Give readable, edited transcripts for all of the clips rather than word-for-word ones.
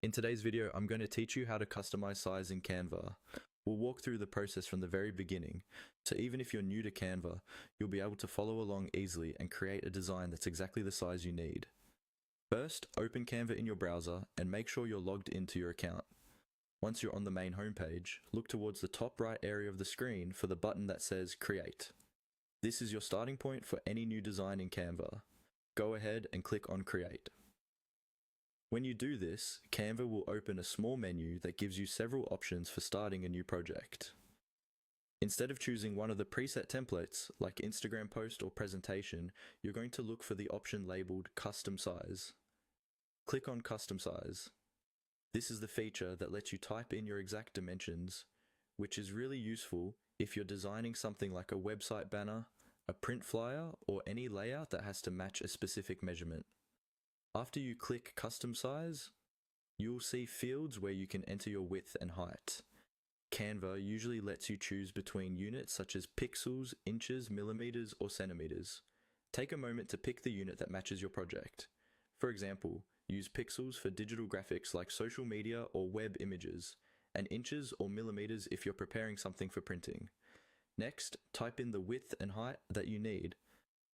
In today's video, I'm going to teach you how to customize size in Canva. We'll walk through the process from the very beginning, so even if you're new to Canva, you'll be able to follow along easily and create a design that's exactly the size you need. First, open Canva in your browser and make sure you're logged into your account. Once you're on the main homepage, look towards the top right area of the screen for the button that says Create. This is your starting point for any new design in Canva. Go ahead and click on Create. When you do this, Canva will open a small menu that gives you several options for starting a new project. Instead of choosing one of the preset templates, like Instagram post or presentation, you're going to look for the option labeled Custom Size. Click on Custom Size. This is the feature that lets you type in your exact dimensions, which is really useful if you're designing something like a website banner, a print flyer, or any layout that has to match a specific measurement. After you click Custom Size, you'll see fields where you can enter your width and height. Canva usually lets you choose between units such as pixels, inches, millimeters, or centimeters. Take a moment to pick the unit that matches your project. For example, use pixels for digital graphics like social media or web images, and inches or millimeters if you're preparing something for printing. Next, type in the width and height that you need.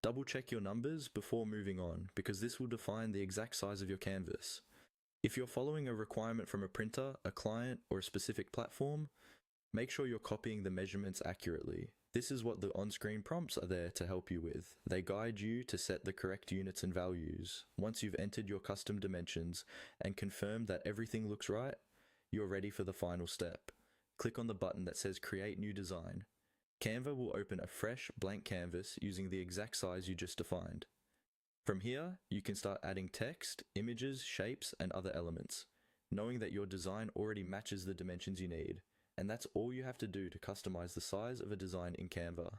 Double check your numbers before moving on, because this will define the exact size of your canvas. If you're following a requirement from a printer, a client, or a specific platform, make sure you're copying the measurements accurately. This is what the on-screen prompts are there to help you with. They guide you to set the correct units and values. Once you've entered your custom dimensions and confirmed that everything looks right, you're ready for the final step. Click on the button that says Create New Design. Canva will open a fresh, blank canvas using the exact size you just defined. From here, you can start adding text, images, shapes, and other elements, knowing that your design already matches the dimensions you need. And that's all you have to do to customize the size of a design in Canva.